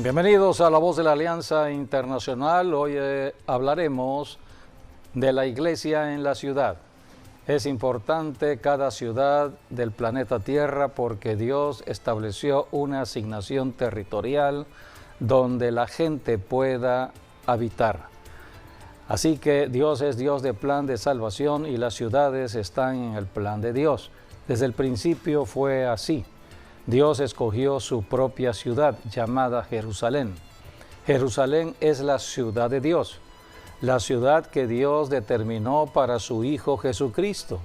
Bienvenidos a La Voz de la Alianza Internacional. Hoy hablaremos de la iglesia en la ciudad. Es importante cada ciudad del planeta Tierra porque Dios estableció una asignación territorial donde la gente pueda habitar. Así que Dios es Dios de plan de salvación y las ciudades están en el plan de Dios. Desde el principio fue así. Dios escogió su propia ciudad llamada Jerusalén. Jerusalén es la ciudad de Dios, la ciudad que Dios determinó para su Hijo Jesucristo.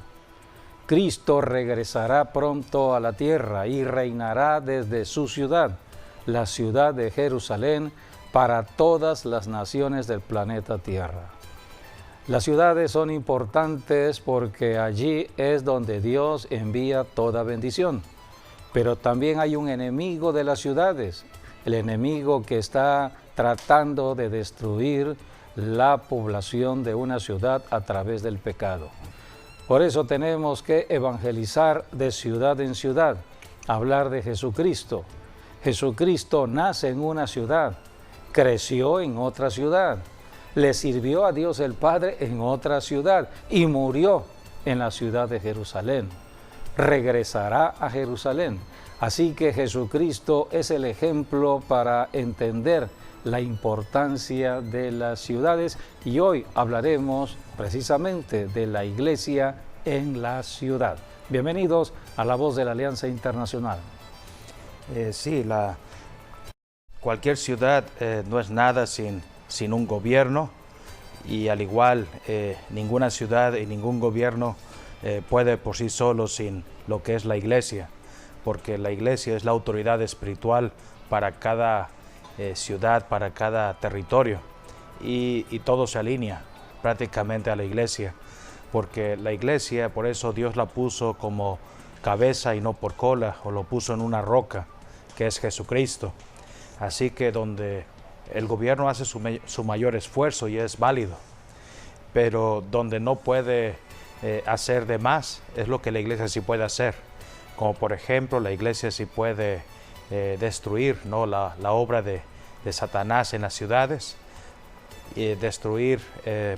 Cristo regresará pronto a la tierra y reinará desde su ciudad, la ciudad de Jerusalén, para todas las naciones del planeta Tierra. Las ciudades son importantes porque allí es donde Dios envía toda bendición. Pero también hay un enemigo de las ciudades, el enemigo que está tratando de destruir la población de una ciudad a través del pecado. Por eso tenemos que evangelizar de ciudad en ciudad, hablar de Jesucristo. Jesucristo nace en una ciudad, creció en otra ciudad, le sirvió a Dios el Padre en otra ciudad y murió en la ciudad de Jerusalén. Regresará a Jerusalén. Así que Jesucristo es el ejemplo para entender la importancia de las ciudades y hoy hablaremos precisamente de la iglesia en la ciudad. Bienvenidos a La Voz de la Alianza Internacional. Cualquier ciudad no es nada sin un gobierno y al igual ninguna ciudad y ningún gobierno puede por sí solo sin lo que es la iglesia, porque la iglesia es la autoridad espiritual para cada ciudad, para cada territorio y todo se alinea prácticamente a la iglesia, porque la iglesia, por eso Dios la puso como cabeza y no por cola, o lo puso en una roca que es Jesucristo. Así que donde el gobierno hace su mayor esfuerzo y es válido, pero donde no puede hacer de más es lo que la iglesia sí puede hacer, como por ejemplo la iglesia sí puede destruir, ¿no?, la obra de Satanás en las ciudades, destruir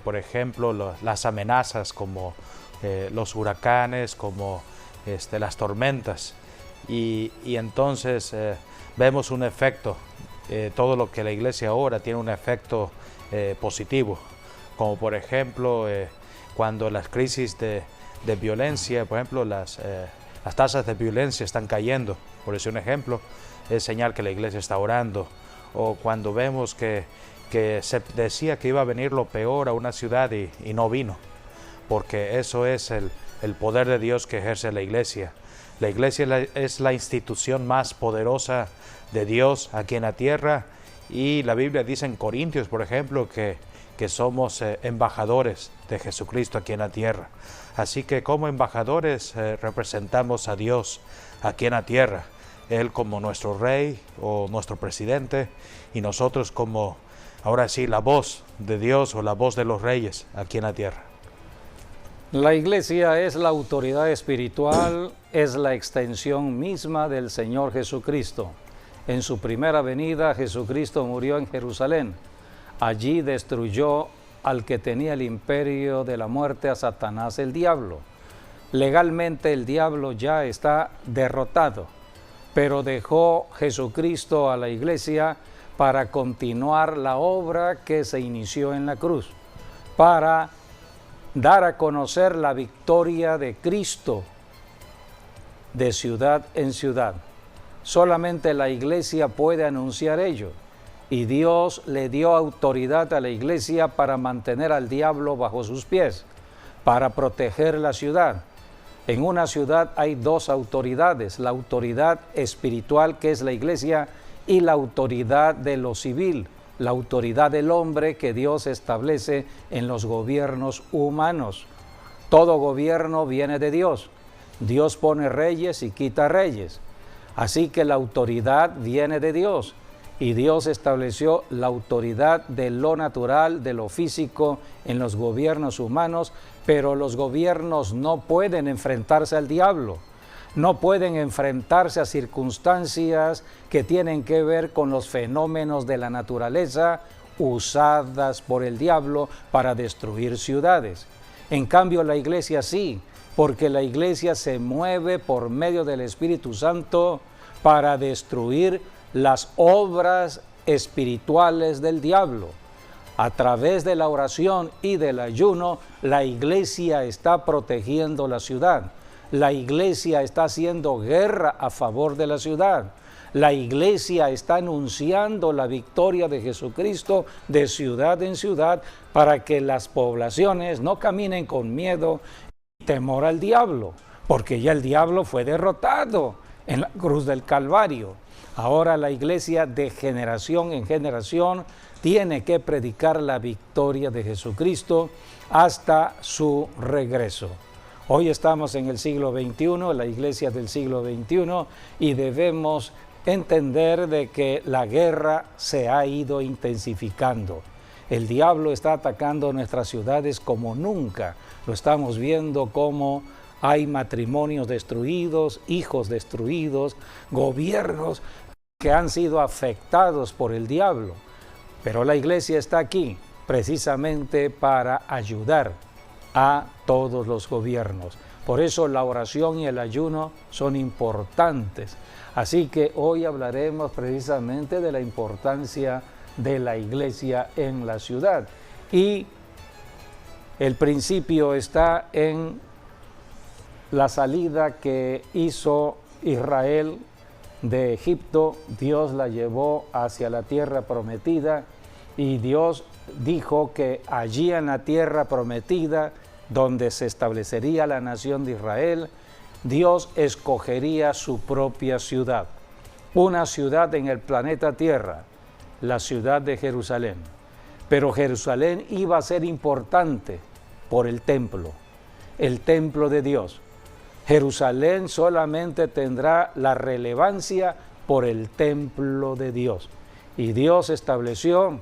por ejemplo las amenazas como los huracanes, como las tormentas y entonces vemos un efecto, todo lo que la iglesia ahora tiene un efecto positivo, como por ejemplo cuando las crisis de violencia, por ejemplo, las tasas de violencia están cayendo, por decir un ejemplo, es señal que la iglesia está orando. O cuando vemos que se decía que iba a venir lo peor a una ciudad y no vino, porque eso es el poder de Dios que ejerce la iglesia. La iglesia es la institución más poderosa de Dios aquí en la tierra y la Biblia dice en Corintios, por ejemplo, que somos embajadores de Jesucristo aquí en la tierra. Así que como embajadores representamos a Dios aquí en la tierra. Él como nuestro rey o nuestro presidente y nosotros como, ahora sí, la voz de Dios o la voz de los reyes aquí en la tierra. La iglesia es la autoridad espiritual, es la extensión misma del Señor Jesucristo. En su primera venida, Jesucristo murió en Jerusalén. Allí destruyó al que tenía el imperio de la muerte, a Satanás, el diablo. Legalmente el diablo ya está derrotado, pero dejó Jesucristo a la iglesia para continuar la obra que se inició en la cruz, para dar a conocer la victoria de Cristo de ciudad en ciudad. Solamente la iglesia puede anunciar ello. Y Dios le dio autoridad a la iglesia para mantener al diablo bajo sus pies, para proteger la ciudad. En una ciudad hay dos autoridades, la autoridad espiritual que es la iglesia y la autoridad de lo civil, la autoridad del hombre que Dios establece en los gobiernos humanos. Todo gobierno viene de Dios. Dios pone reyes y quita reyes. Así que la autoridad viene de Dios. Y Dios estableció la autoridad de lo natural, de lo físico en los gobiernos humanos, pero los gobiernos no pueden enfrentarse al diablo. no pueden enfrentarse a circunstancias que tienen que ver con los fenómenos de la naturaleza usadas por el diablo para destruir ciudades. En cambio, la iglesia sí, porque la iglesia se mueve por medio del Espíritu Santo para destruir las obras espirituales del diablo. A través de la oración y del ayuno, la iglesia está protegiendo la ciudad. La iglesia está haciendo guerra a favor de la ciudad. La iglesia está anunciando la victoria de Jesucristo de ciudad en ciudad para que las poblaciones no caminen con miedo y temor al diablo, porque ya el diablo fue derrotado en la cruz del Calvario. Ahora la iglesia de generación en generación tiene que predicar la victoria de Jesucristo hasta su regreso. Hoy estamos en el siglo XXI, la iglesia del siglo XXI, y debemos entender de que la guerra se ha ido intensificando. El diablo está atacando nuestras ciudades como nunca. Lo estamos viendo como hay matrimonios destruidos, hijos destruidos, gobiernos que han sido afectados por el diablo. Pero la iglesia está aquí precisamente para ayudar a todos los gobiernos. Por eso la oración y el ayuno son importantes. Así que hoy hablaremos precisamente de la importancia de la iglesia en la ciudad. Y el principio está en la salida que hizo Israel de Egipto. Dios la llevó hacia la tierra prometida y Dios dijo que allí en la tierra prometida, donde se establecería la nación de Israel, Dios escogería su propia ciudad, una ciudad en el planeta Tierra, la ciudad de Jerusalén. Pero Jerusalén iba a ser importante por el templo de Dios. Jerusalén solamente tendrá la relevancia por el templo de Dios. Y Dios estableció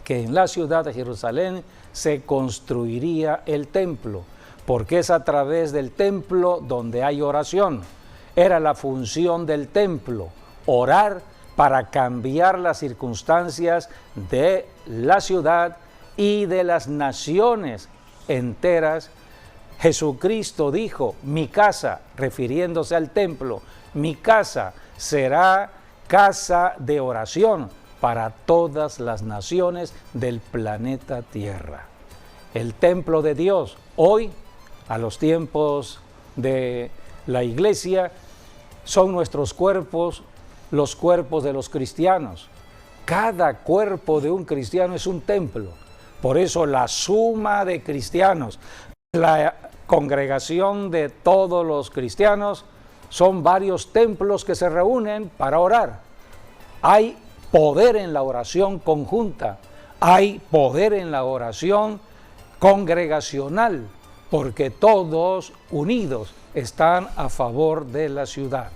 que en la ciudad de Jerusalén se construiría el templo, porque es a través del templo donde hay oración. Era la función del templo, orar para cambiar las circunstancias de la ciudad y de las naciones enteras. Jesucristo dijo, mi casa, refiriéndose al templo, mi casa será casa de oración para todas las naciones del planeta Tierra. El templo de Dios, hoy, a los tiempos de la iglesia, son nuestros cuerpos, los cuerpos de los cristianos. Cada cuerpo de un cristiano es un templo. Por eso la suma de cristianos, la congregación de todos los cristianos, son varios templos que se reúnen para orar. Hay poder en la oración conjunta, hay poder en la oración congregacional, porque todos unidos están a favor de la ciudad.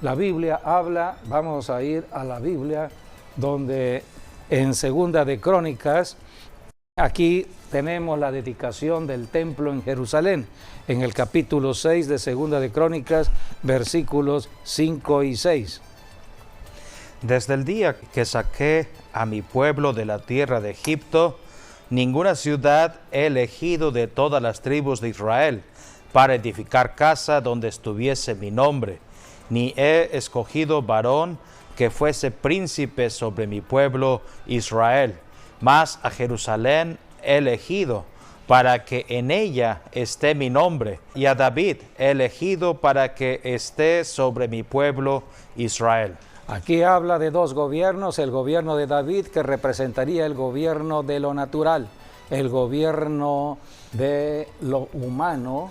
La Biblia habla, vamos a ir a la Biblia, donde en Segunda de Crónicas, aquí tenemos la dedicación del templo en Jerusalén, en el capítulo 6 de Segunda de Crónicas, versículos 5 y 6. Desde el día que saqué a mi pueblo de la tierra de Egipto, ninguna ciudad he elegido de todas las tribus de Israel para edificar casa donde estuviese mi nombre, ni he escogido varón que fuese príncipe sobre mi pueblo Israel, mas a Jerusalén he elegido para que en ella esté mi nombre, y a David he elegido para que esté sobre mi pueblo Israel. Aquí habla de dos gobiernos, el gobierno de David, que representaría el gobierno de lo natural, el gobierno de lo humano.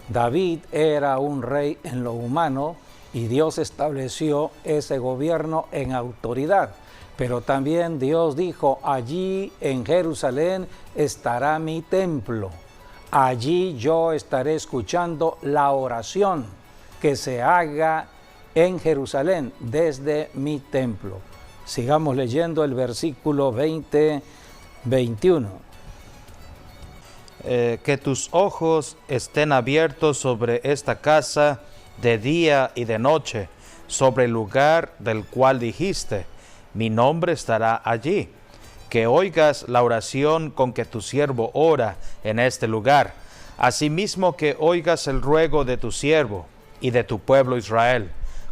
David era un rey en lo humano y Dios estableció ese gobierno en autoridad. Pero también Dios dijo, allí en Jerusalén estará mi templo. Allí yo estaré escuchando la oración que se haga en Jerusalén desde mi templo. Sigamos leyendo el versículo 20-21. Que tus ojos estén abiertos sobre esta casa de día y de noche, sobre el lugar del cual dijiste, mi nombre estará allí. Que oigas la oración con que tu siervo ora en este lugar, asimismo que oigas el ruego de tu siervo y de tu pueblo Israel,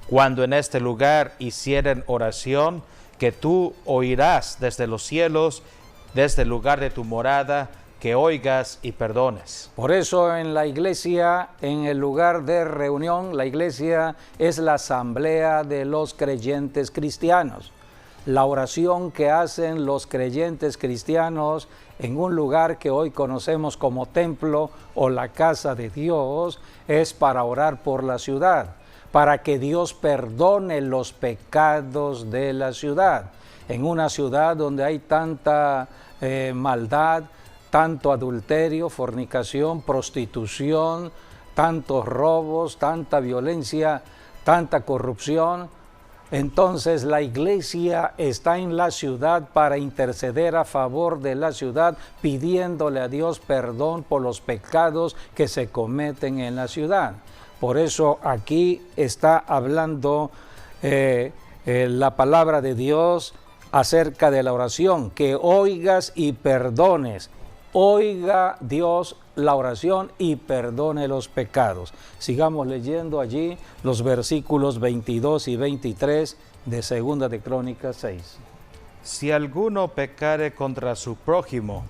cuando en este lugar hicieren oración, que tú oirás desde los cielos, desde el lugar de tu morada, que oigas y perdones. Por eso en la iglesia, en el lugar de reunión, la iglesia es la asamblea de los creyentes cristianos. La oración que hacen los creyentes cristianos en un lugar que hoy conocemos como templo o la casa de Dios es para orar por la ciudad, para que Dios perdone los pecados de la ciudad. En una ciudad donde hay tanta maldad, tanto adulterio, fornicación, prostitución, tantos robos, tanta violencia, tanta corrupción. Entonces la iglesia está en la ciudad para interceder a favor de la ciudad, pidiéndole a Dios perdón por los pecados que se cometen en la ciudad. Por eso aquí está hablando la palabra de Dios acerca de la oración, que oigas y perdones. Oiga Dios la oración y perdone los pecados. Sigamos leyendo allí los versículos 22 y 23 de Segunda de Crónicas 6. Si alguno pecare contra su prójimo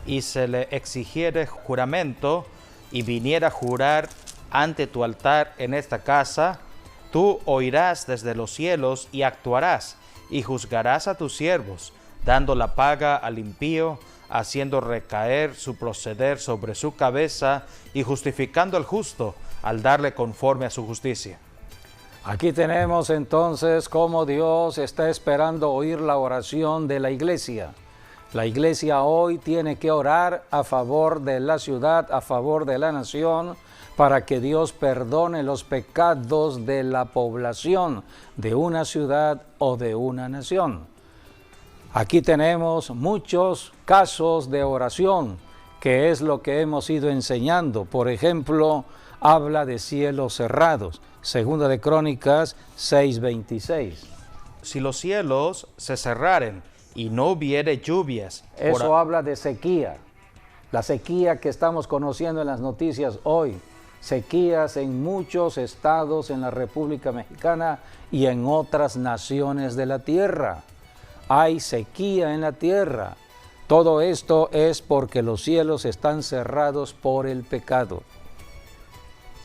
y se le exigiere juramento y viniera a jurar ante tu altar en esta casa, tú oirás desde los cielos y actuarás y juzgarás a tus siervos, dando la paga al impío, haciendo recaer su proceder sobre su cabeza y justificando al justo al darle conforme a su justicia. Aquí tenemos entonces cómo Dios está esperando oír la oración de la iglesia. La iglesia hoy tiene que orar a favor de la ciudad, a favor de la nación, para que Dios perdone los pecados de la población de una ciudad o de una nación. Aquí tenemos muchos casos de oración, que es lo que hemos ido enseñando. Por ejemplo, habla de cielos cerrados. Segunda de Crónicas 6:26. Si los cielos se cerraren y no hubiere lluvias. Eso habla de sequía. La sequía que estamos conociendo en las noticias hoy. Sequías en muchos estados en la República Mexicana y en otras naciones de la tierra. Hay sequía en la tierra. Todo esto es porque los cielos están cerrados por el pecado.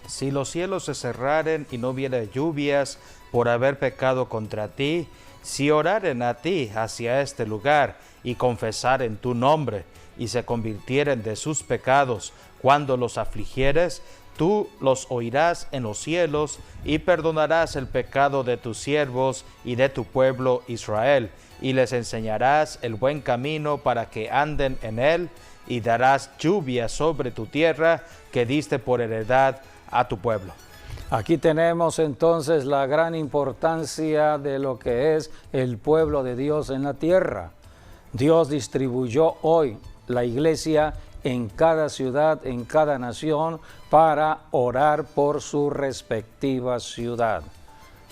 Si los cielos se cerraren y no hubiere lluvias por haber pecado contra ti, si oraren a ti hacia este lugar y confesaren tu nombre y se convirtieren de sus pecados cuando los afligieres, tú los oirás en los cielos y perdonarás el pecado de tus siervos y de tu pueblo Israel, y les enseñarás el buen camino para que anden en él, y darás lluvia sobre tu tierra que diste por heredad a tu pueblo. Aquí tenemos entonces la gran importancia de lo que es el pueblo de Dios en la tierra. Dios distribuyó hoy la iglesia en cada ciudad, en cada nación, para orar por su respectiva ciudad.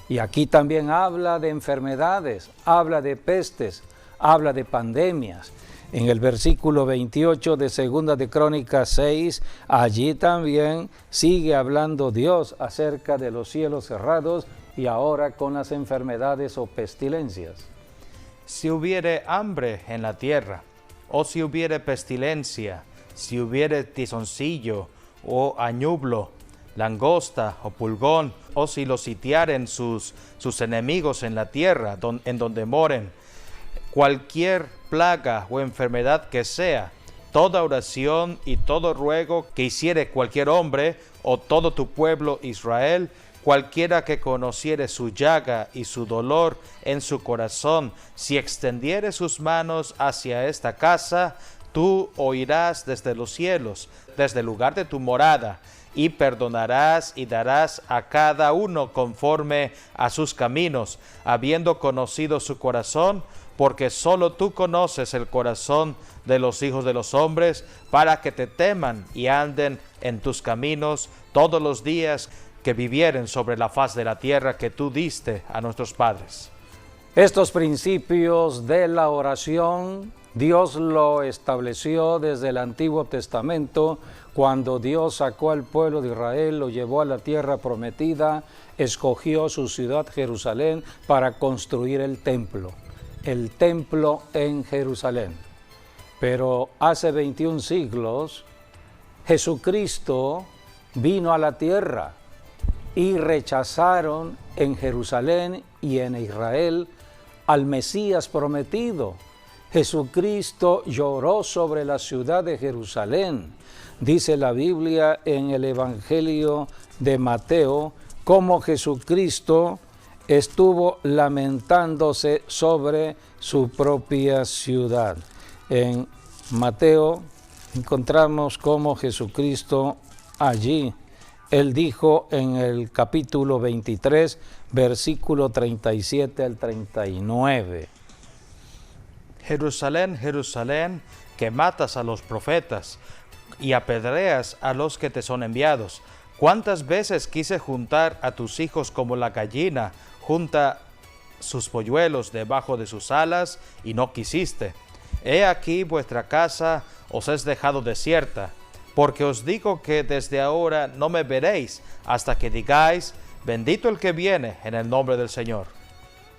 Y aquí también habla de enfermedades, habla de pestes, habla de pandemias. En el versículo 28 de Segunda de Crónicas 6, allí también sigue hablando Dios acerca de los cielos cerrados y ahora con las enfermedades o pestilencias. Si hubiere hambre en la tierra, o si hubiere pestilencia, si hubiere tizoncillo o añublo, langosta o pulgón, o si los sitiaren sus enemigos en la tierra en donde moren, cualquier plaga o enfermedad que sea, toda oración y todo ruego que hiciere cualquier hombre o todo tu pueblo Israel, cualquiera que conociere su llaga y su dolor en su corazón, si extendiere sus manos hacia esta casa, tú oirás desde los cielos, desde el lugar de tu morada, y perdonarás y darás a cada uno conforme a sus caminos, habiendo conocido su corazón, porque solo tú conoces el corazón de los hijos de los hombres, para que te teman y anden en tus caminos todos los días que vivieren sobre la faz de la tierra que tú diste a nuestros padres. Estos principios de la oración, Dios lo estableció desde el Antiguo Testamento, cuando Dios sacó al pueblo de Israel, lo llevó a la tierra prometida, escogió su ciudad Jerusalén para construir el templo en Jerusalén. Pero hace 21 siglos, Jesucristo vino a la tierra y rechazaron en Jerusalén y en Israel al Mesías prometido. Jesucristo lloró sobre la ciudad de Jerusalén. Dice la Biblia en el Evangelio de Mateo, cómo Jesucristo estuvo lamentándose sobre su propia ciudad. En Mateo encontramos cómo Jesucristo allí, Él dijo en el capítulo 23, versículo 37 al 39. Jerusalén, Jerusalén, que matas a los profetas y apedreas a los que te son enviados. ¿Cuántas veces quise juntar a tus hijos como la gallina junta sus polluelos debajo de sus alas, y no quisiste? He aquí vuestra casa os es dejado desierta, porque os digo que desde ahora no me veréis hasta que digáis, bendito el que viene en el nombre del Señor.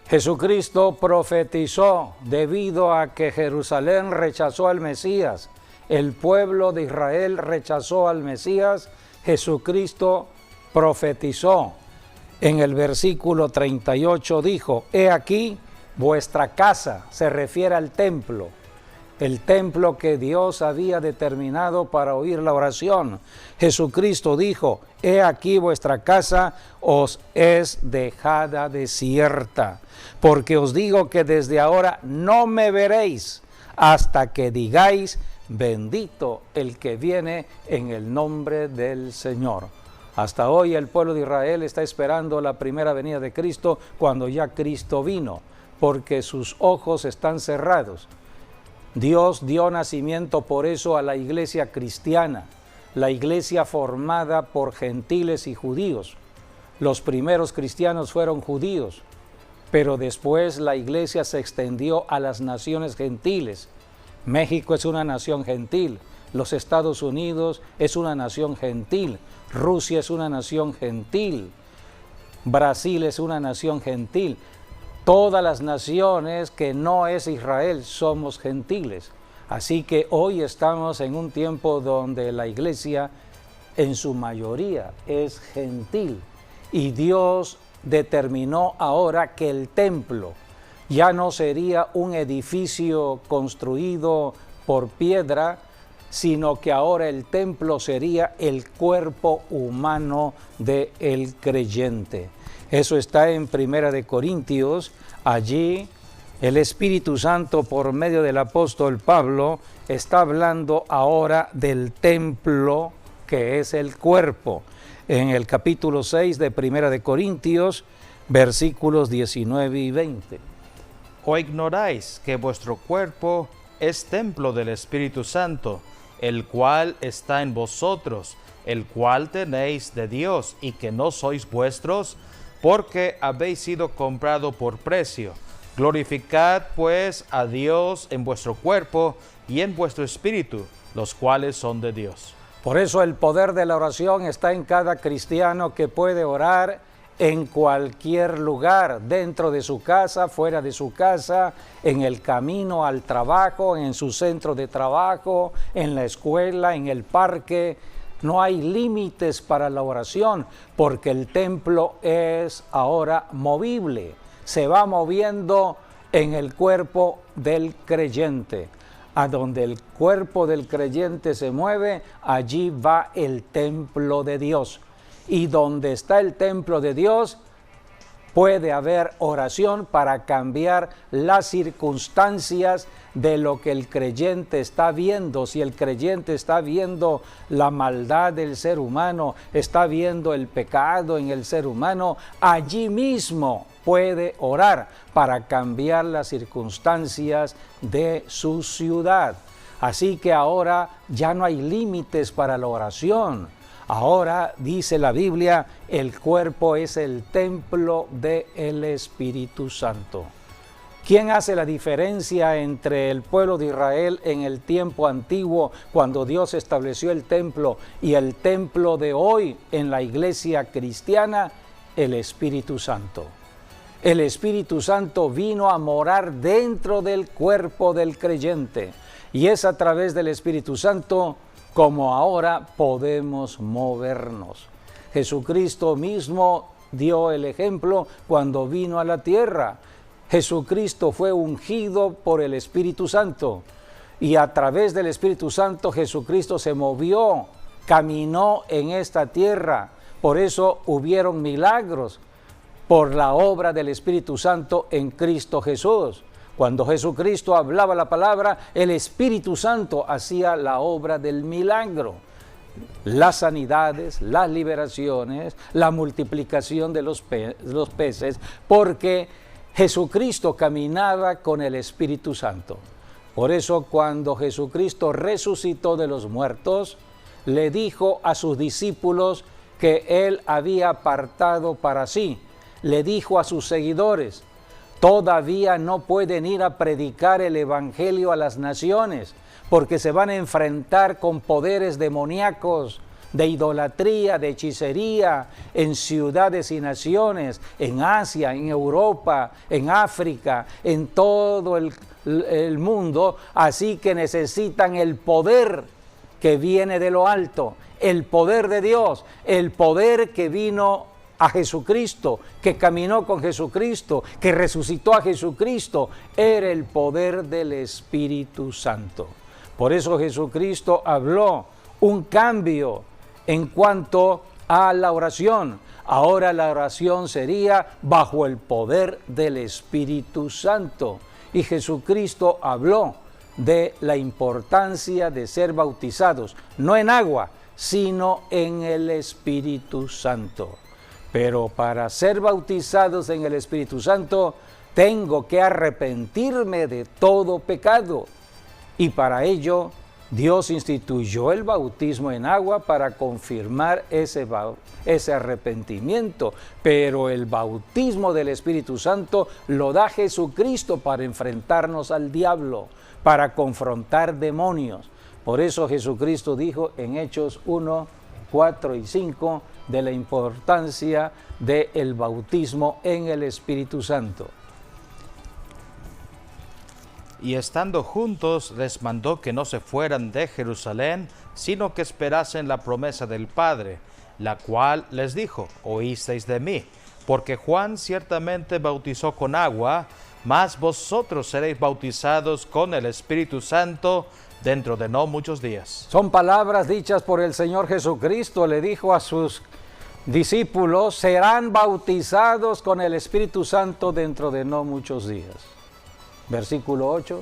Jesucristo profetizó debido a que Jerusalén rechazó al Mesías. El pueblo de Israel rechazó al Mesías. Jesucristo profetizó. En el versículo 38 dijo, he aquí vuestra casa, se refiere al templo. El templo que Dios había determinado para oír la oración. Jesucristo dijo, he aquí vuestra casa os es dejada desierta, porque os digo que desde ahora no me veréis hasta que digáis, bendito el que viene en el nombre del Señor. Hasta hoy el pueblo de Israel está esperando la primera venida de Cristo, cuando ya Cristo vino, porque sus ojos están cerrados. Dios dio nacimiento por eso a la iglesia cristiana, la iglesia formada por gentiles y judíos. Los primeros cristianos fueron judíos, pero después la iglesia se extendió a las naciones gentiles. México es una nación gentil, los Estados Unidos es una nación gentil, Rusia es una nación gentil, Brasil es una nación gentil. Todas las naciones que no es Israel somos gentiles. Así que hoy estamos en un tiempo donde la iglesia en su mayoría es gentil. Y Dios determinó ahora que el templo ya no sería un edificio construido por piedra, sino que ahora el templo sería el cuerpo humano del creyente. Eso está en 1 Corintios. Allí el Espíritu Santo, por medio del apóstol Pablo, está hablando ahora del templo que es el cuerpo. En el capítulo 6 de 1 Corintios, versículos 19 y 20. ¿O ignoráis que vuestro cuerpo es templo del Espíritu Santo, el cual está en vosotros, el cual tenéis de Dios, y que no sois vuestros? Porque habéis sido comprado por precio. Glorificad pues a Dios en vuestro cuerpo y en vuestro espíritu, los cuales son de Dios. Por eso el poder de la oración está en cada cristiano que puede orar en cualquier lugar, dentro de su casa, fuera de su casa, en el camino al trabajo, en su centro de trabajo, en la escuela, en el parque. No hay límites para la oración, porque el templo es ahora movible, se va moviendo en el cuerpo del creyente. A donde el cuerpo del creyente se mueve, allí va el templo de Dios. Y donde está el templo de Dios, puede haber oración para cambiar las circunstancias de lo que el creyente está viendo. Si el creyente está viendo la maldad del ser humano, está viendo el pecado en el ser humano, allí mismo puede orar para cambiar las circunstancias de su ciudad. Así que ahora ya no hay límites para la oración. Ahora dice la Biblia, el cuerpo es el templo del Espíritu Santo. ¿Quién hace la diferencia entre el pueblo de Israel en el tiempo antiguo, cuando Dios estableció el templo, y el templo de hoy en la iglesia cristiana? El Espíritu Santo. El Espíritu Santo vino a morar dentro del cuerpo del creyente, y es a través del Espíritu Santo como ahora podemos movernos. Jesucristo mismo dio el ejemplo cuando vino a la tierra. Jesucristo fue ungido por el Espíritu Santo, y a través del Espíritu Santo Jesucristo se movió, caminó en esta tierra. Por eso hubieron milagros por la obra del Espíritu Santo en Cristo Jesús. Cuando Jesucristo hablaba la palabra, el Espíritu Santo hacía la obra del milagro. Las sanidades, las liberaciones, la multiplicación de los peces, porque Jesucristo caminaba con el Espíritu Santo. Por eso cuando Jesucristo resucitó de los muertos, le dijo a sus discípulos que Él había apartado para sí. Le dijo a sus seguidores, todavía no pueden ir a predicar el Evangelio a las naciones, porque se van a enfrentar con poderes demoníacos, de idolatría, de hechicería, en ciudades y naciones, en Asia, en Europa, en África, en todo el mundo. Así que necesitan el poder que viene de lo alto, el poder de Dios, el poder que vino a Jesucristo, que caminó con Jesucristo, que resucitó a Jesucristo, era el poder del Espíritu Santo. Por eso Jesucristo habló un cambio en cuanto a la oración. Ahora la oración sería bajo el poder del Espíritu Santo. Y Jesucristo habló de la importancia de ser bautizados, no en agua, sino en el Espíritu Santo. Pero para ser bautizados en el Espíritu Santo, tengo que arrepentirme de todo pecado. Y para ello, Dios instituyó el bautismo en agua para confirmar ese arrepentimiento. Pero el bautismo del Espíritu Santo lo da Jesucristo para enfrentarnos al diablo, para confrontar demonios. Por eso Jesucristo dijo en Hechos 1, 4 y 5 de la importancia del bautismo en el Espíritu Santo. Y estando juntos, les mandó que no se fueran de Jerusalén, sino que esperasen la promesa del Padre, la cual les dijo, oísteis de mí, porque Juan ciertamente bautizó con agua, mas vosotros seréis bautizados con el Espíritu Santo dentro de no muchos días. Son palabras dichas por el Señor Jesucristo. Le dijo a sus discípulos, serán bautizados con el Espíritu Santo dentro de no muchos días. Versículo 8.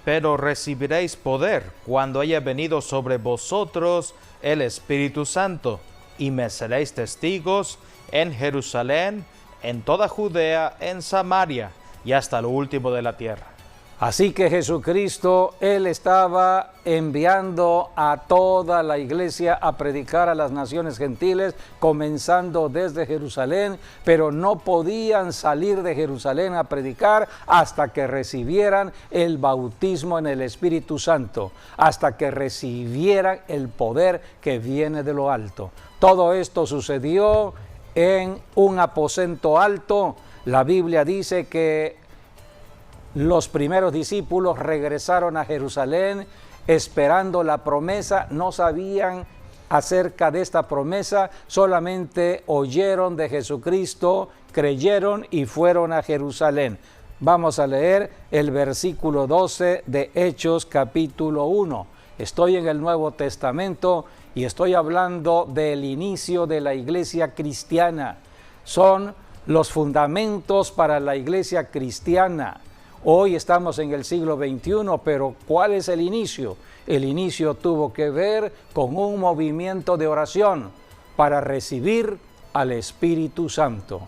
Pero recibiréis poder cuando haya venido sobre vosotros el Espíritu Santo, y me seréis testigos en Jerusalén, en toda Judea, en Samaria, y hasta lo último de la tierra. Así que Jesucristo, Él estaba enviando a toda la iglesia a predicar a las naciones gentiles, comenzando desde Jerusalén, pero no podían salir de Jerusalén a predicar hasta que recibieran el bautismo en el Espíritu Santo, hasta que recibieran el poder que viene de lo alto. Todo esto sucedió en un aposento alto. La Biblia dice que los primeros discípulos regresaron a Jerusalén esperando la promesa, no sabían acerca de esta promesa, solamente oyeron de Jesucristo, creyeron y fueron a Jerusalén. Vamos a leer el versículo 12 de Hechos capítulo 1. Estoy en el Nuevo Testamento y estoy hablando del inicio de la iglesia cristiana. Son los fundamentos para la iglesia cristiana. Hoy estamos en el siglo XXI, pero ¿cuál es el inicio? El inicio tuvo que ver con un movimiento de oración para recibir al Espíritu Santo.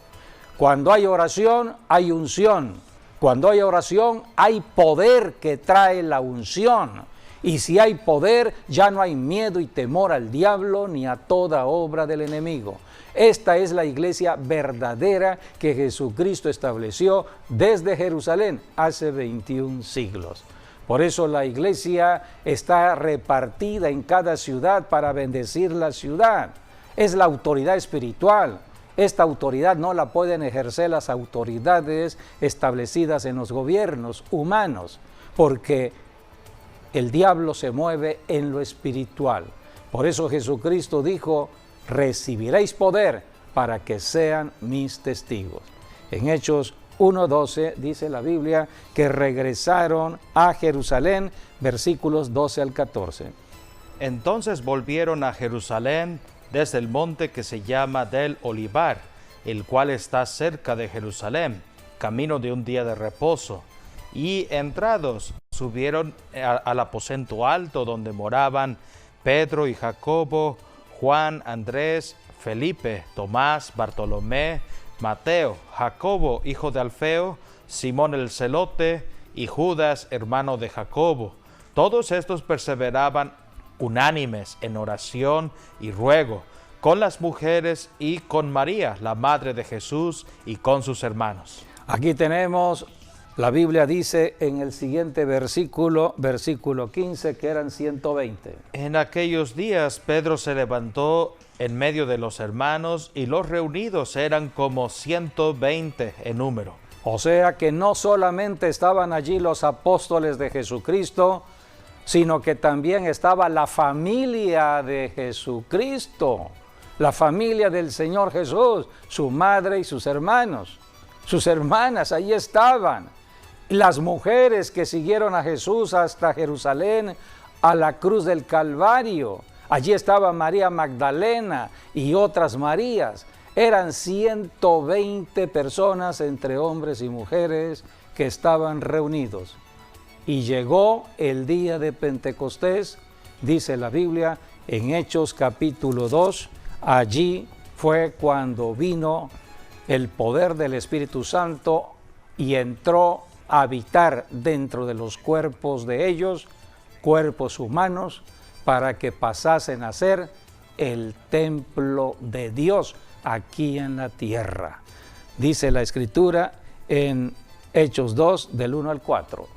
Cuando hay oración, hay unción. Cuando hay oración, hay poder que trae la unción. Y si hay poder, ya no hay miedo y temor al diablo ni a toda obra del enemigo. Esta es la iglesia verdadera que Jesucristo estableció desde Jerusalén hace 21 siglos. Por eso la iglesia está repartida en cada ciudad para bendecir la ciudad. Es la autoridad espiritual. Esta autoridad no la pueden ejercer las autoridades establecidas en los gobiernos humanos, porque el diablo se mueve en lo espiritual. Por eso Jesucristo dijo: recibiréis poder para que sean mis testigos. En Hechos 1:12 dice la Biblia que regresaron a Jerusalén, versículos 12 al 14. Entonces volvieron a Jerusalén desde el monte que se llama del Olivar, el cual está cerca de Jerusalén, camino de un día de reposo. Y entrados, subieron al aposento alto donde moraban Pedro y Jacobo, Juan, Andrés, Felipe, Tomás, Bartolomé, Mateo, Jacobo, hijo de Alfeo, Simón el celote y Judas, hermano de Jacobo. Todos estos perseveraban unánimes en oración y ruego con las mujeres y con María, la madre de Jesús, y con sus hermanos. Aquí tenemos, la Biblia dice en el siguiente versículo 15, que eran 120. En aquellos días Pedro se levantó en medio de los hermanos, y los reunidos eran como 120 en número. O sea que no solamente estaban allí los apóstoles de Jesucristo, sino que también estaba la familia de Jesucristo, la familia del Señor Jesús, su madre y sus hermanos, sus hermanas, ahí estaban. Las mujeres que siguieron a Jesús hasta Jerusalén, a la cruz del Calvario. Allí estaba María Magdalena y otras Marías. Eran 120 personas entre hombres y mujeres que estaban reunidos. Y llegó el día de Pentecostés, dice la Biblia en Hechos capítulo 2. Allí fue cuando vino el poder del Espíritu Santo y entró a habitar dentro de los cuerpos de ellos, cuerpos humanos, para que pasasen a ser el templo de Dios aquí en la tierra. Dice la Escritura en Hechos 2, del 1 al 4.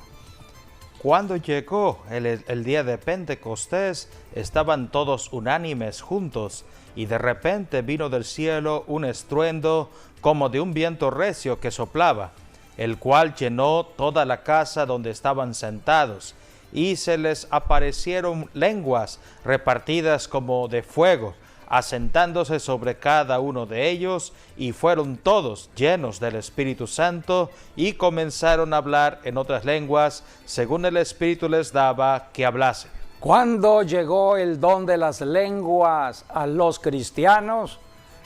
Cuando llegó el día de Pentecostés, estaban todos unánimes juntos, y de repente vino del cielo un estruendo como de un viento recio que soplaba, el cual llenó toda la casa donde estaban sentados, y se les aparecieron lenguas repartidas como de fuego, asentándose sobre cada uno de ellos, y fueron todos llenos del Espíritu Santo, y comenzaron a hablar en otras lenguas, según el Espíritu les daba que hablasen. ¿Cuándo llegó el don de las lenguas a los cristianos?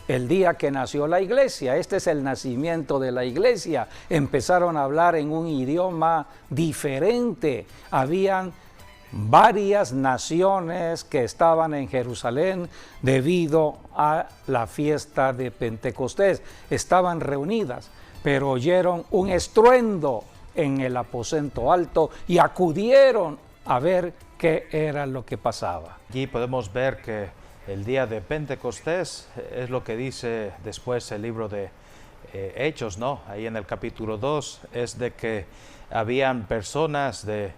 El día que nació la iglesia. Este es el nacimiento de la iglesia. Empezaron a hablar en un idioma diferente. Habían varias naciones que estaban en Jerusalén debido a la fiesta de Pentecostés. Estaban reunidas, pero oyeron un estruendo en el aposento alto y acudieron a ver qué era lo que pasaba. Allí podemos ver que el día de Pentecostés es lo que dice después el libro de Hechos, ¿no? Ahí en el capítulo 2 es de que habían personas de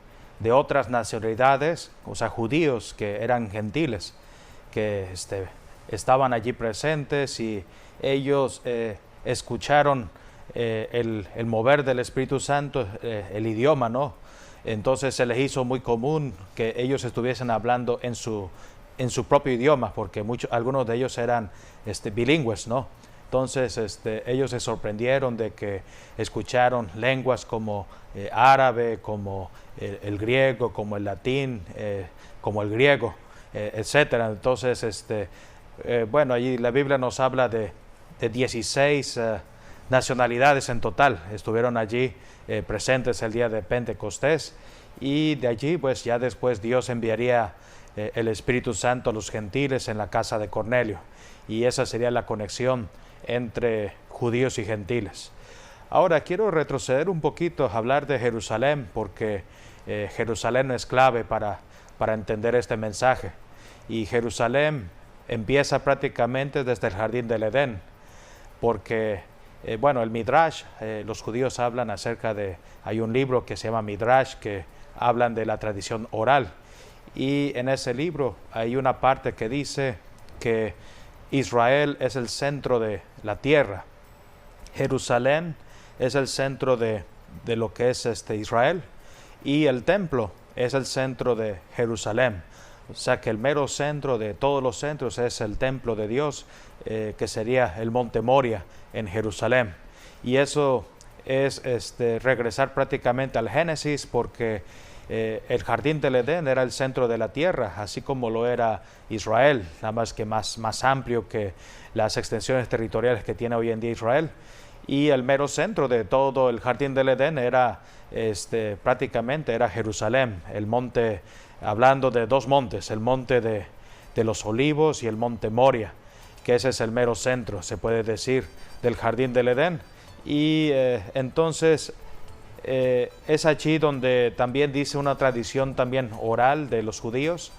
otras nacionalidades, o sea, judíos que eran gentiles, que estaban allí presentes, y ellos escucharon el mover del Espíritu Santo, el idioma, ¿no? Entonces se les hizo muy común que ellos estuviesen hablando en su propio idioma, porque algunos de ellos eran bilingües, ¿no? Entonces ellos se sorprendieron de que escucharon lenguas como árabe, como el griego, como el latín, como el griego, etcétera. Entonces, bueno, allí la Biblia nos habla de 16 nacionalidades en total. Estuvieron allí presentes el día de Pentecostés, y de allí pues ya después Dios enviaría el Espíritu Santo a los gentiles en la casa de Cornelio, y esa sería la conexión entre judíos y gentiles. Ahora quiero retroceder un poquito a hablar de Jerusalén, porque Jerusalén es clave para para entender este mensaje. Y Jerusalén empieza prácticamente desde el jardín del Edén, porque el Midrash, los judíos hablan acerca de, hay un libro que se llama Midrash, que hablan de la tradición oral, y en ese libro hay una parte que dice que Israel es el centro de la tierra, Jerusalén es el centro de lo que es Israel, y el templo es el centro de Jerusalén. O sea que el mero centro de todos los centros es el templo de Dios, que sería el monte Moria en Jerusalén. Y eso es regresar prácticamente al Génesis, porque el jardín del Edén era el centro de la tierra, así como lo era Israel, nada más que más amplio que las extensiones territoriales que tiene hoy en día Israel. Y el mero centro de todo el jardín del Edén era prácticamente era Jerusalén, el monte, hablando de dos montes, el monte de los Olivos y el monte Moria, que ese es el mero centro, se puede decir, del jardín del Edén. Y entonces es allí donde también dice una tradición también oral de los judíos,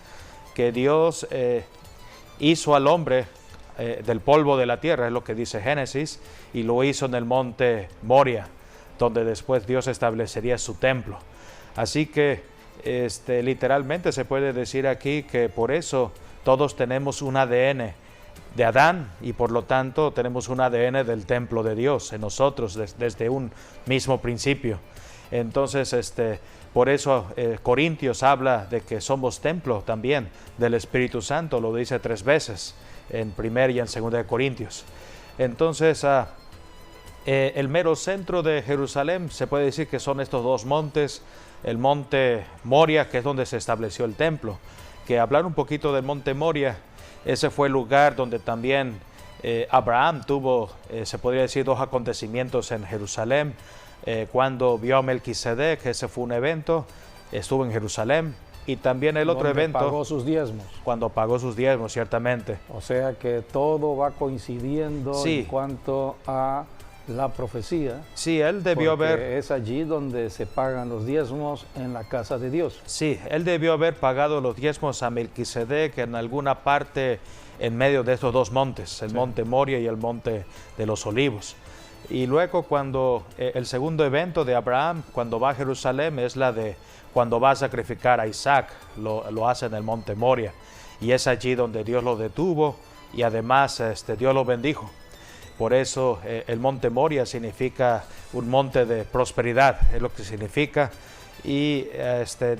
que Dios hizo al hombre del polvo de la tierra, es lo que dice Génesis, y lo hizo en el monte Moria, donde después Dios establecería su templo. Así que literalmente se puede decir aquí que por eso todos tenemos un ADN de Adán, y por lo tanto tenemos un ADN del templo de Dios en nosotros desde un mismo principio. Entonces por eso Corintios habla de que somos templo también del Espíritu Santo, lo dice 3 veces en 1 y en 2 de Corintios. Entonces el mero centro de Jerusalén se puede decir que son estos dos montes, el monte Moria, que es donde se estableció el templo. Que hablar un poquito del monte Moria, ese fue el lugar donde también Abraham tuvo, se podría decir, 2 acontecimientos en Jerusalén. Cuando vio a Melquisedec, ese fue un evento, estuvo en Jerusalén. Y también el otro evento, pagó sus diezmos. Cuando pagó sus diezmos, ciertamente. O sea que todo va coincidiendo sí. En cuanto a la profecía. Sí, él debió haber... Es allí donde se pagan los diezmos en la casa de Dios. Sí, él debió haber pagado los diezmos a Melquisedec en alguna parte en medio de estos dos montes, el monte Moria y el monte de los Olivos. Y luego cuando el segundo evento de Abraham, cuando va a Jerusalén, es la de cuando va a sacrificar a Isaac, lo hace en el monte Moria. Y es allí donde Dios lo detuvo y además Dios lo bendijo. Por eso el monte Moria significa un monte de prosperidad, es lo que significa. Y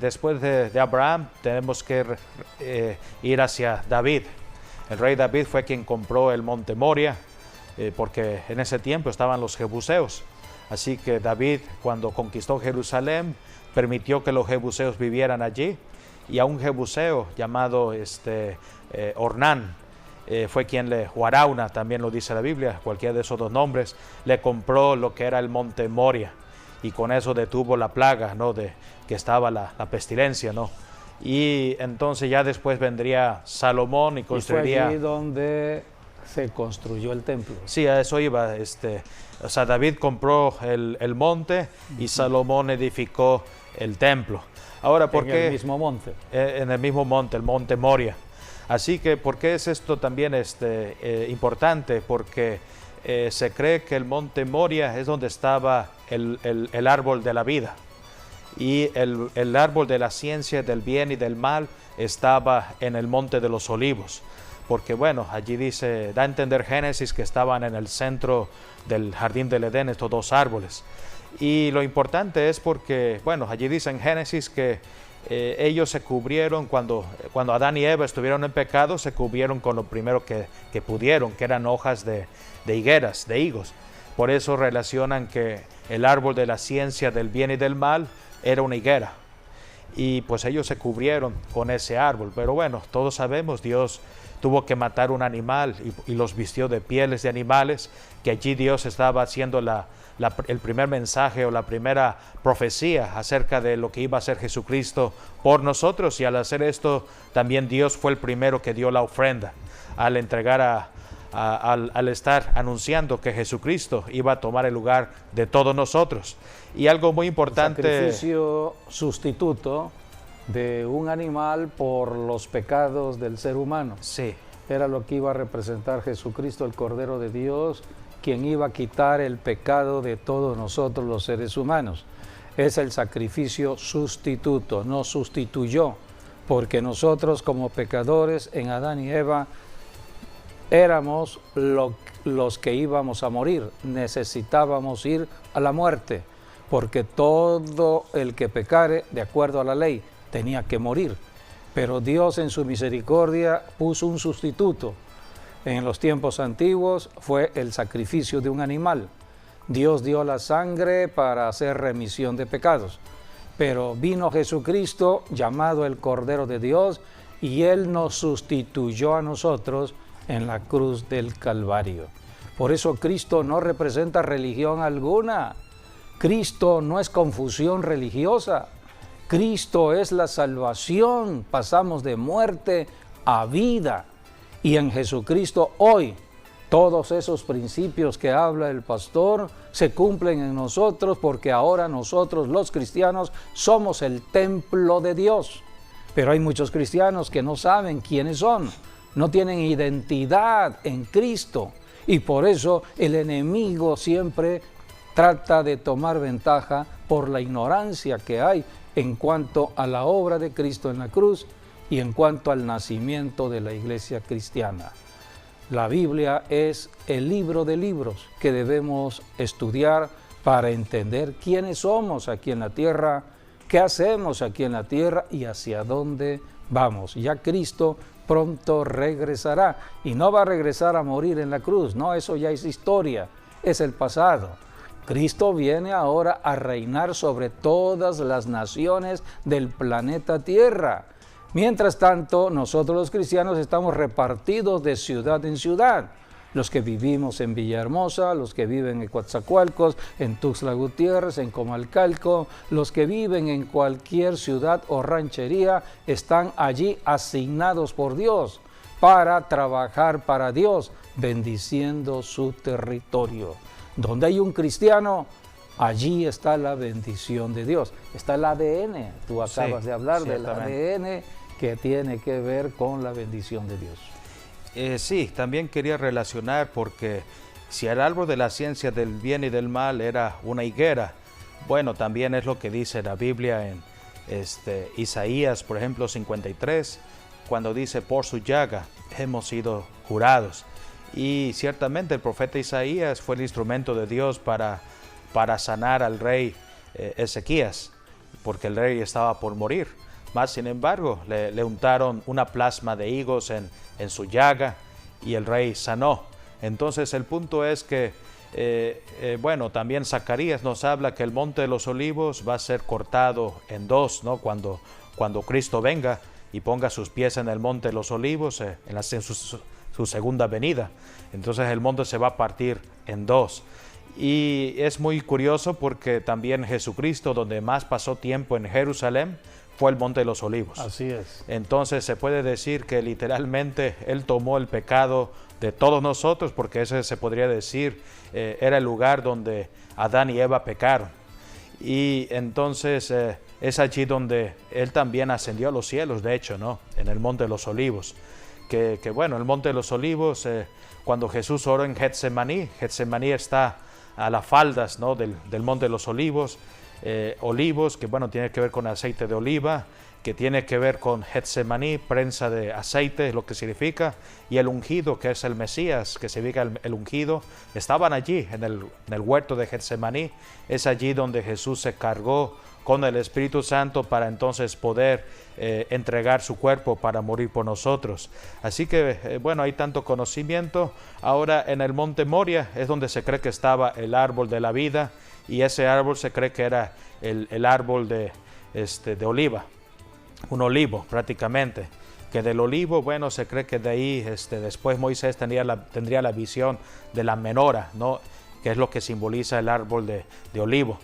después de Abraham tenemos que ir hacia David. El rey David fue quien compró el monte Moria, porque en ese tiempo estaban los jebuseos. Así que David, cuando conquistó Jerusalén, permitió que los jebuseos vivieran allí, y a un jebuseo llamado Ornán, fue quien o Arauna, también lo dice la Biblia, cualquiera de esos dos nombres, le compró lo que era el monte Moria, y con eso detuvo la plaga, ¿no?, de que estaba la pestilencia, ¿no? Y entonces ya después vendría Salomón y construiría... Y fue allí donde se construyó el templo. Sí, a eso iba. O sea, David compró el monte y Salomón edificó el templo. Ahora, ¿por qué? En el mismo monte. En el mismo monte, el monte Moria. Así que, ¿por qué es esto también importante? Porque se cree que el monte Moria es donde estaba el árbol de la vida. Y el árbol de la ciencia del bien y del mal estaba en el monte de los Olivos. Porque bueno, allí da a entender Génesis que estaban en el centro del jardín del Edén estos dos árboles. Y lo importante es porque, bueno, allí dice en Génesis que ellos se cubrieron, cuando Adán y Eva estuvieron en pecado, se cubrieron con lo primero que pudieron, que eran hojas de higueras, de higos. Por eso relacionan que el árbol de la ciencia del bien y del mal era una higuera. Y pues ellos se cubrieron con ese árbol. Pero bueno, todos sabemos, Dios tuvo que matar un animal y los vistió de pieles de animales, que allí Dios estaba haciendo el primer mensaje o la primera profecía acerca de lo que iba a hacer Jesucristo por nosotros. Y al hacer esto, también Dios fue el primero que dio la ofrenda, al entregar al estar anunciando que Jesucristo iba a tomar el lugar de todos nosotros. Y algo muy importante... El sacrificio sustituto de un animal por los pecados del ser humano. Sí. Era lo que iba a representar Jesucristo, el Cordero de Dios, quien iba a quitar el pecado de todos nosotros los seres humanos. Es el sacrificio sustituto, nos sustituyó, porque nosotros como pecadores en Adán y Eva éramos los que íbamos a morir, necesitábamos ir a la muerte, porque todo el que pecare, de acuerdo a la ley, tenía que morir. Pero Dios en su misericordia puso un sustituto. En los tiempos antiguos fue el sacrificio de un animal. Dios dio la sangre para hacer remisión de pecados. Pero vino Jesucristo, llamado el Cordero de Dios, y Él nos sustituyó a nosotros en la cruz del Calvario. Por eso Cristo no representa religión alguna. Cristo no es confusión religiosa. Cristo es la salvación. Pasamos de muerte a vida. Y en Jesucristo hoy, todos esos principios que habla el pastor se cumplen en nosotros, porque ahora nosotros los cristianos somos el templo de Dios. Pero hay muchos cristianos que no saben quiénes son, no tienen identidad en Cristo, y por eso el enemigo siempre trata de tomar ventaja por la ignorancia que hay en cuanto a la obra de Cristo en la cruz y en cuanto al nacimiento de la iglesia cristiana. La Biblia es el libro de libros que debemos estudiar para entender quiénes somos aquí en la tierra, qué hacemos aquí en la tierra y hacia dónde vamos. Ya Cristo pronto regresará, y no va a regresar a morir en la cruz, no, eso ya es historia, es el pasado. Cristo viene ahora a reinar sobre todas las naciones del planeta Tierra. Mientras tanto, nosotros los cristianos estamos repartidos de ciudad en ciudad. Los que vivimos en Villahermosa, los que viven en Coatzacoalcos, en Tuxtla Gutiérrez, en Comalcalco, los que viven en cualquier ciudad o ranchería, están allí asignados por Dios para trabajar para Dios, bendiciendo su territorio. Donde hay un cristiano, allí está la bendición de Dios. Está el ADN, tú acabas de hablar del ADN que tiene que ver con la bendición de Dios. Sí, también quería relacionar, porque si el árbol de la ciencia del bien y del mal era una higuera, bueno, también es lo que dice la Biblia en Isaías, por ejemplo, 53, cuando dice, por su llaga hemos sido curados. Y ciertamente el profeta Isaías fue el instrumento de Dios para sanar al rey Ezequías, porque el rey estaba por morir. Más sin embargo, le untaron una plasma de higos en su llaga y el rey sanó. Entonces el punto es que, bueno, también Zacarías nos habla que el monte de los olivos va a ser cortado en dos, ¿no? Cuando Cristo venga y ponga sus pies en el monte de los olivos, en su segunda venida. Entonces el monte se va a partir en dos. Y es muy curioso porque también Jesucristo, donde más pasó tiempo en Jerusalén, fue el monte de los olivos. Así es. Entonces se puede decir que literalmente Él tomó el pecado de todos nosotros, porque ese se podría decir era el lugar donde Adán y Eva pecaron. Y entonces es allí donde Él también ascendió a los cielos, de hecho, ¿no? En el monte de los olivos. Que bueno, el monte de los olivos, cuando Jesús oró en Getsemaní, Getsemaní está a las faldas, ¿no? del monte de los olivos. Olivos, que bueno, tiene que ver con aceite de oliva, que tiene que ver con Getsemaní, prensa de aceite, es lo que significa, y el ungido, que es el Mesías, que significa el ungido, estaban allí en el huerto de Getsemaní. Es allí donde Jesús se cargó con el Espíritu Santo para entonces poder entregar su cuerpo para morir por nosotros. Así que, bueno, hay tanto conocimiento. Ahora en el monte Moria es donde se cree que estaba el árbol de la vida, y ese árbol se cree que era el árbol de oliva, un olivo prácticamente, que del olivo, bueno, se cree que de ahí después Moisés tendría la visión de la menora, ¿no? Que es lo que simboliza el árbol de olivo,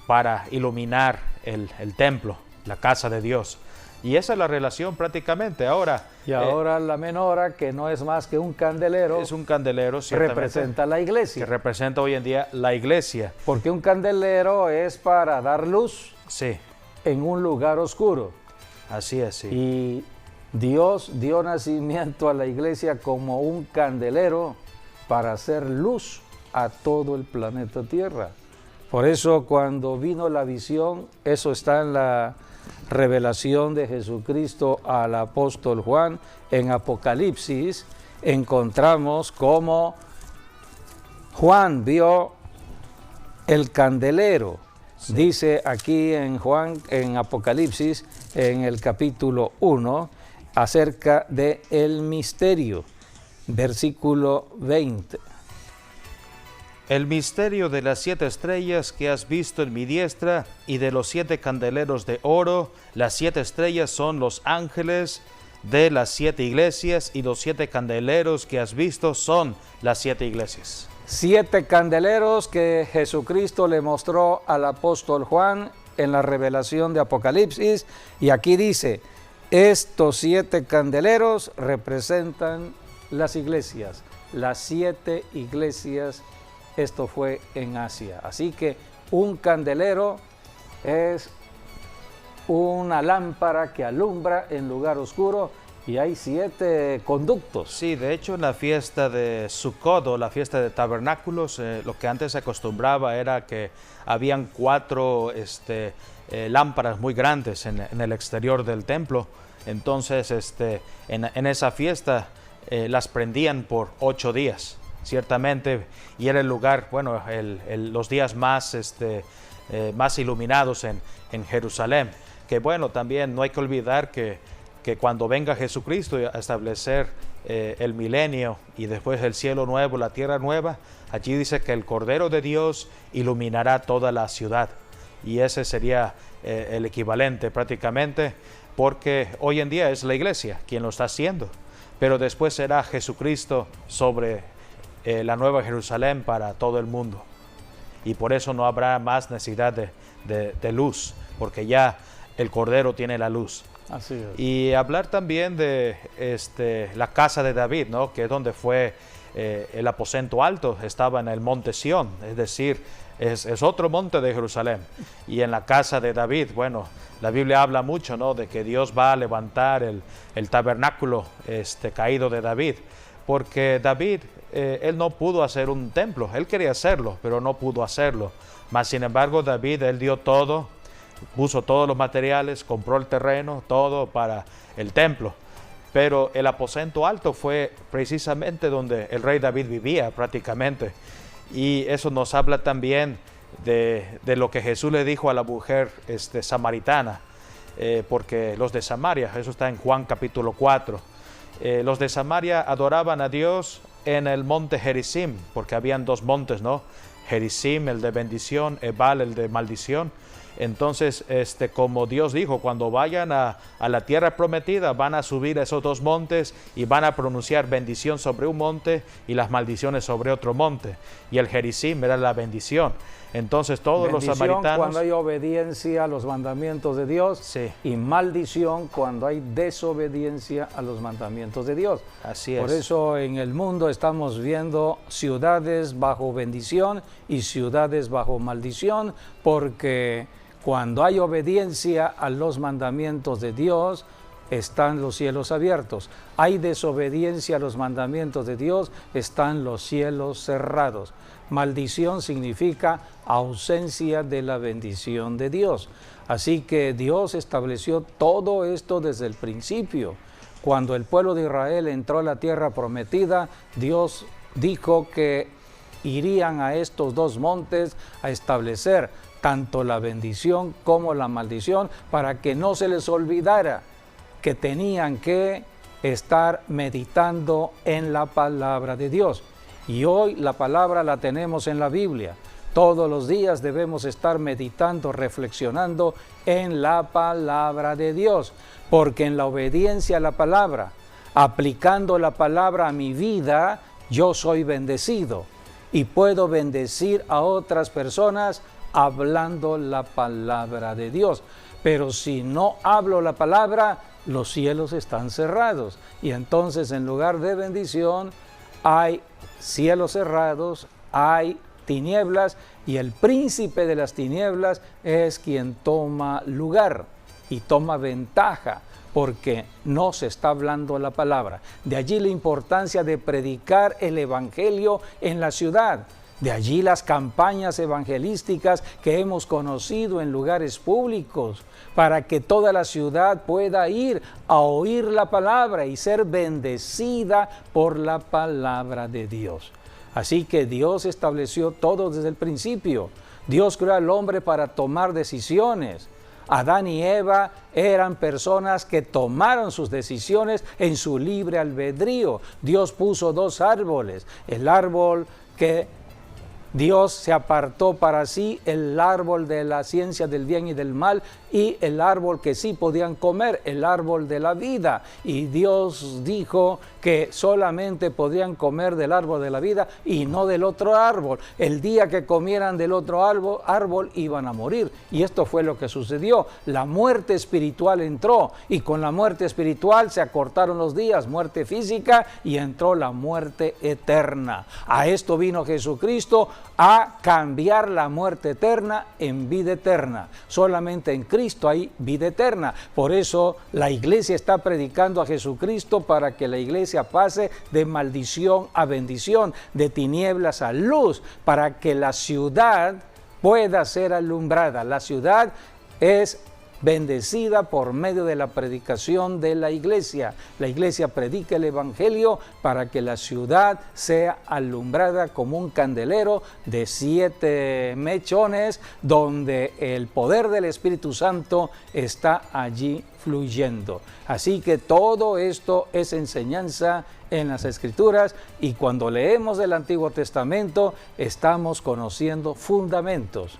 para iluminar el templo, la casa de Dios. Y esa es la relación prácticamente. Ahora la menora, que no es más que un candelero, es un candelero, representa la iglesia. Que representa hoy en día la iglesia. Porque un candelero es para dar luz, sí, en un lugar oscuro. Así es, sí. Y Dios dio nacimiento a la iglesia como un candelero para hacer luz a todo el planeta Tierra. Por eso cuando vino la visión, eso está en la revelación de Jesucristo al apóstol Juan, en Apocalipsis, encontramos cómo Juan vio el candelero. Sí. Dice aquí en Juan, en Apocalipsis, en el capítulo 1, acerca de el misterio, versículo 20. El misterio de las 7 estrellas que has visto en mi diestra y de los 7 candeleros de oro. Las 7 estrellas son los ángeles de las 7 iglesias y los 7 candeleros que has visto son las 7 iglesias. 7 candeleros que Jesucristo le mostró al apóstol Juan en la revelación de Apocalipsis, y aquí dice, estos 7 candeleros representan las iglesias, las 7 iglesias. Esto fue en Asia. Así que un candelero es una lámpara que alumbra en lugar oscuro, y hay 7 conductos. Sí, de hecho en la fiesta de Sukkot, o la fiesta de tabernáculos, lo que antes se acostumbraba era que habían 4 lámparas muy grandes en el exterior del templo. Entonces en esa fiesta las prendían por 8 días. Ciertamente, y era el lugar, bueno, los días más iluminados en Jerusalén. Que bueno, también no hay que olvidar que cuando venga Jesucristo a establecer el milenio y después el cielo nuevo, la tierra nueva, allí dice que el Cordero de Dios iluminará toda la ciudad. Y ese sería el equivalente prácticamente, porque hoy en día es la iglesia quien lo está haciendo, pero después será Jesucristo sobre la nueva Jerusalén para todo el mundo, y por eso no habrá más necesidad de luz, porque ya el Cordero tiene la luz. Así es. Y hablar también de la casa de David, ¿no? Que es donde fue el aposento alto, estaba en el monte Sión, es decir, es otro monte de Jerusalén. Y en la casa de David, bueno, la Biblia habla mucho, ¿no? De que Dios va a levantar el tabernáculo caído de David, porque David, él no pudo hacer un templo, él quería hacerlo, pero no pudo hacerlo. Mas sin embargo David, él dio todo, puso todos los materiales, compró el terreno, todo para el templo. Pero el aposento alto fue precisamente donde el rey David vivía prácticamente. Y eso nos habla también de lo que Jesús le dijo a la mujer samaritana, porque los de Samaria, eso está en Juan capítulo 4, los de Samaria adoraban a Dios en el monte Gerizim, porque habían 2 montes, ¿no? Gerizim, el de bendición, Ebal, el de maldición. Entonces, como Dios dijo, cuando vayan a la tierra prometida, van a subir esos 2 montes y van a pronunciar bendición sobre un monte y las maldiciones sobre otro monte. Y el Gerizim era la bendición. Entonces todos bendición los samaritanos, cuando hay obediencia a los mandamientos de Dios, sí, y maldición cuando hay desobediencia a los mandamientos de Dios. Así es. Por eso en el mundo estamos viendo ciudades bajo bendición y ciudades bajo maldición, porque cuando hay obediencia a los mandamientos de Dios, están los cielos abiertos. Hay desobediencia a los mandamientos de Dios, están los cielos cerrados. Maldición significa ausencia de la bendición de Dios. Así que Dios estableció todo esto desde el principio. Cuando el pueblo de Israel entró a la tierra prometida, Dios dijo que irían a estos 2 montes a establecer tanto la bendición como la maldición, para que no se les olvidara que tenían que estar meditando en la palabra de Dios. Y hoy la palabra la tenemos en la Biblia. Todos los días debemos estar meditando, reflexionando en la palabra de Dios, porque en la obediencia a la palabra, aplicando la palabra a mi vida, yo soy bendecido y puedo bendecir a otras personas hablando la palabra de Dios. Pero si no hablo la palabra, los cielos están cerrados, y entonces en lugar de bendición hay cielos cerrados, hay tinieblas, y el príncipe de las tinieblas es quien toma lugar. y toma ventaja porque no se está hablando la palabra. De allí la importancia de predicar el evangelio en la ciudad. De allí las campañas evangelísticas que hemos conocido en lugares públicos, para que toda la ciudad pueda ir a oír la palabra y ser bendecida por la palabra de Dios. Así que Dios estableció todo desde el principio. Dios creó al hombre para tomar decisiones. Adán y Eva eran personas que tomaron sus decisiones en su libre albedrío. Dios puso dos árboles, el árbol que Dios se apartó para sí, el árbol de la ciencia del bien y del mal, y el árbol que sí podían comer, el árbol de la vida. Y Dios dijo que solamente podían comer del árbol de la vida y no del otro árbol. El día que comieran del otro árbol iban a morir. Y esto fue lo que sucedió. La muerte espiritual entró, y con la muerte espiritual se acortaron los días, muerte física, y entró la muerte eterna. A esto vino Jesucristo, a cambiar la muerte eterna en vida eterna. Solamente en Cristo hay vida eterna. Por eso la iglesia está predicando a Jesucristo, para que la iglesia pase de maldición a bendición, de tinieblas a luz, para que la ciudad pueda ser alumbrada. La ciudad es bendecida por medio de la predicación de la iglesia. La iglesia predica el evangelio para que la ciudad sea alumbrada como un candelero de 7 mechones, donde el poder del Espíritu Santo está allí fluyendo. Así que todo esto es enseñanza en las Escrituras, y cuando leemos el Antiguo Testamento estamos conociendo fundamentos,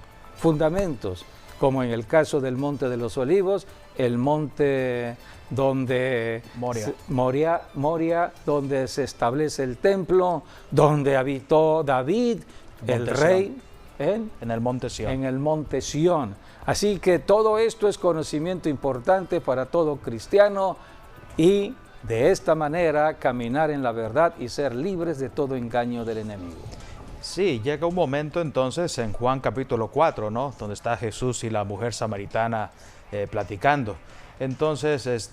como en el caso del Monte de los Olivos, el monte donde Moria, donde se establece el templo, donde habitó David, el rey, en el Monte Sión. En el Monte Sión. Así que todo esto es conocimiento importante para todo cristiano, y de esta manera caminar en la verdad y ser libres de todo engaño del enemigo. Sí, llega un momento entonces en Juan capítulo 4, ¿no?, donde está Jesús y la mujer samaritana platicando. Entonces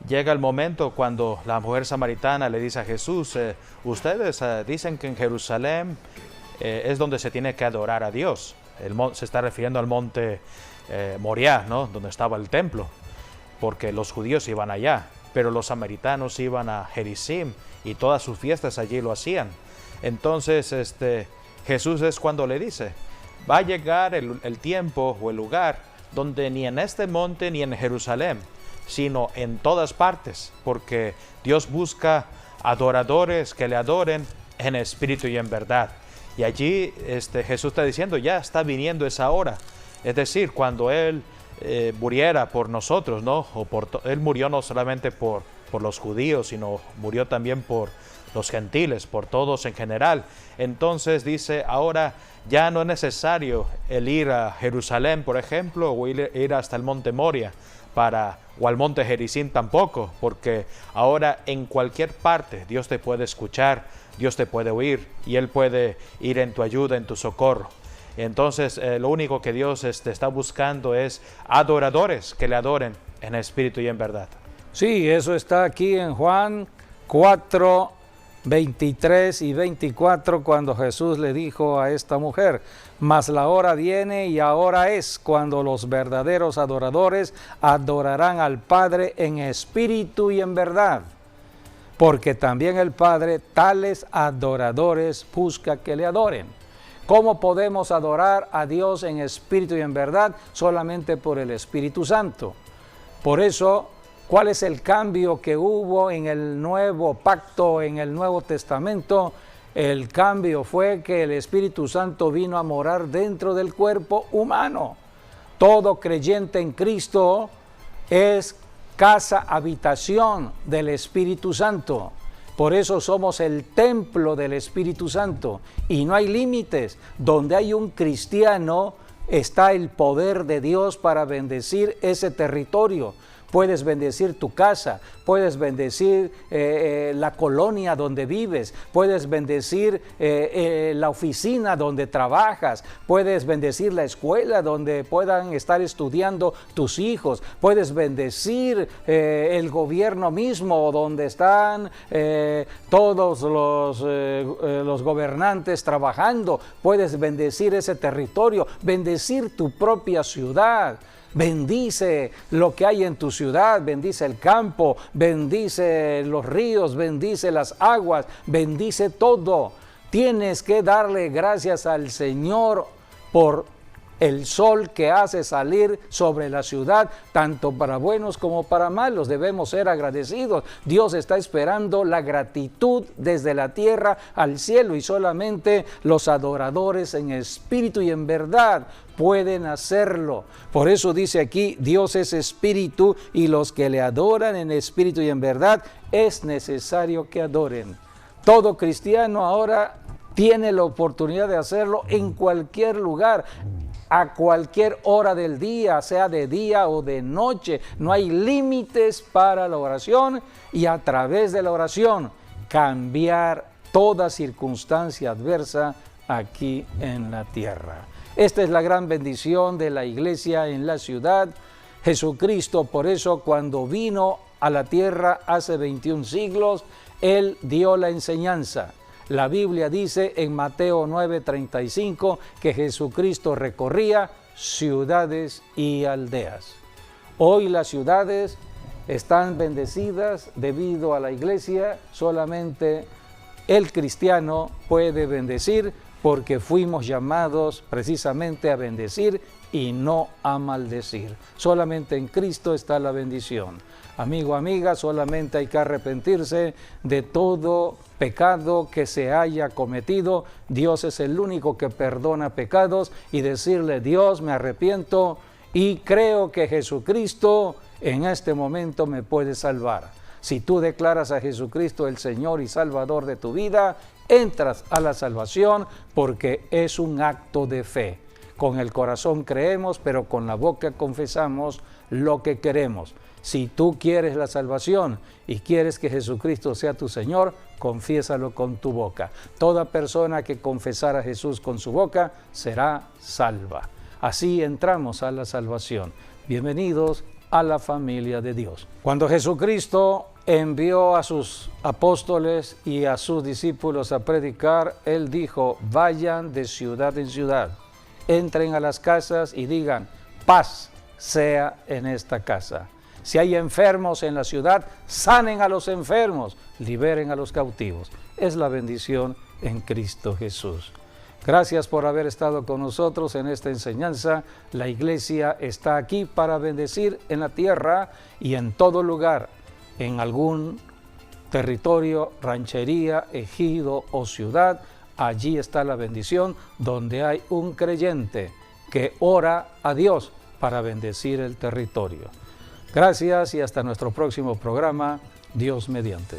llega el momento cuando la mujer samaritana le dice a Jesús, ustedes dicen que en Jerusalén es donde se tiene que adorar a Dios. Se está refiriendo al monte Moriah, ¿no?, donde estaba el templo, porque los judíos iban allá, pero los samaritanos iban a Gerizim y todas sus fiestas allí lo hacían. Entonces Jesús es cuando le dice, va a llegar el tiempo o el lugar donde ni en este monte ni en Jerusalén, sino en todas partes, porque Dios busca adoradores que le adoren en espíritu y en verdad. Y allí Jesús está diciendo, ya está viniendo esa hora. Es decir, cuando Él muriera por nosotros, ¿no? Él murió no solamente por los judíos, sino murió también por los gentiles, por todos en general. Entonces dice, ahora ya no es necesario el ir a Jerusalén, por ejemplo, o ir hasta el monte Moria, o al monte Gerizim tampoco, porque ahora en cualquier parte Dios te puede escuchar, Dios te puede oír, y Él puede ir en tu ayuda, en tu socorro. Entonces lo único que Dios está buscando es adoradores que le adoren en espíritu y en verdad. Sí, eso está aquí en Juan 4, 23 y 24, cuando Jesús le dijo a esta mujer, mas la hora viene y ahora es cuando los verdaderos adoradores adorarán al Padre en espíritu y en verdad, porque también el Padre tales adoradores busca que le adoren. ¿Cómo podemos adorar a Dios en espíritu y en verdad? Solamente por el Espíritu Santo. Por eso, ¿cuál es el cambio que hubo en el nuevo pacto, en el Nuevo Testamento? El cambio fue que el Espíritu Santo vino a morar dentro del cuerpo humano. Todo creyente en Cristo es casa, habitación del Espíritu Santo. Por eso somos el templo del Espíritu Santo, y no hay límites. Donde hay un cristiano está el poder de Dios para bendecir ese territorio. puedes bendecir tu casa, puedes bendecir la colonia donde vives, puedes bendecir la oficina donde trabajas, puedes bendecir la escuela donde puedan estar estudiando tus hijos, puedes bendecir el gobierno mismo donde están todos los gobernantes trabajando, puedes bendecir ese territorio, bendecir tu propia ciudad. Bendice lo que hay en tu ciudad, bendice el campo, bendice los ríos, bendice las aguas, bendice todo. Tienes que darle gracias al Señor por el sol que hace salir sobre la ciudad, tanto para buenos como para malos. Debemos ser agradecidos. Dios está esperando la gratitud desde la tierra al cielo, y solamente los adoradores en espíritu y en verdad pueden hacerlo. Por eso dice aquí, Dios es espíritu, y los que le adoran en espíritu y en verdad es necesario que adoren. Todo cristiano ahora tiene la oportunidad de hacerlo en cualquier lugar, a cualquier hora del día, sea de día o de noche. No hay límites para la oración, y a través de la oración cambiar toda circunstancia adversa aquí en la tierra. Esta es la gran bendición de la iglesia en la ciudad. Jesucristo, por eso, cuando vino a la tierra hace 21 siglos, Él dio la enseñanza. La Biblia dice en Mateo 9:35 que Jesucristo recorría ciudades y aldeas. Hoy las ciudades están bendecidas debido a la iglesia. Solamente el cristiano puede bendecir, porque fuimos llamados precisamente a bendecir y no a maldecir. Solamente en Cristo está la bendición. Amigo, amiga, solamente hay que arrepentirse de todo pecado que se haya cometido. Dios es el único que perdona pecados, y decirle: Dios, me arrepiento y creo que Jesucristo en este momento me puede salvar. Si tú declaras a Jesucristo el Señor y Salvador de tu vida, entras a la salvación, porque es un acto de fe. Con el corazón creemos, pero con la boca confesamos lo que queremos. Si tú quieres la salvación y quieres que Jesucristo sea tu Señor, confiésalo con tu boca. Toda persona que confesara a Jesús con su boca será salva. Así entramos a la salvación. Bienvenidos a la familia de Dios. Cuando Jesucristo envió a sus apóstoles y a sus discípulos a predicar, Él dijo: vayan de ciudad en ciudad, entren a las casas y digan: paz sea en esta casa. Si hay enfermos en la ciudad, sanen a los enfermos, liberen a los cautivos. Es la bendición en Cristo Jesús. Gracias por haber estado con nosotros en esta enseñanza. La iglesia está aquí para bendecir en la tierra y en todo lugar. En algún territorio, ranchería, ejido o ciudad, allí está la bendición, donde hay un creyente que ora a Dios para bendecir el territorio. Gracias, y hasta nuestro próximo programa, Dios mediante.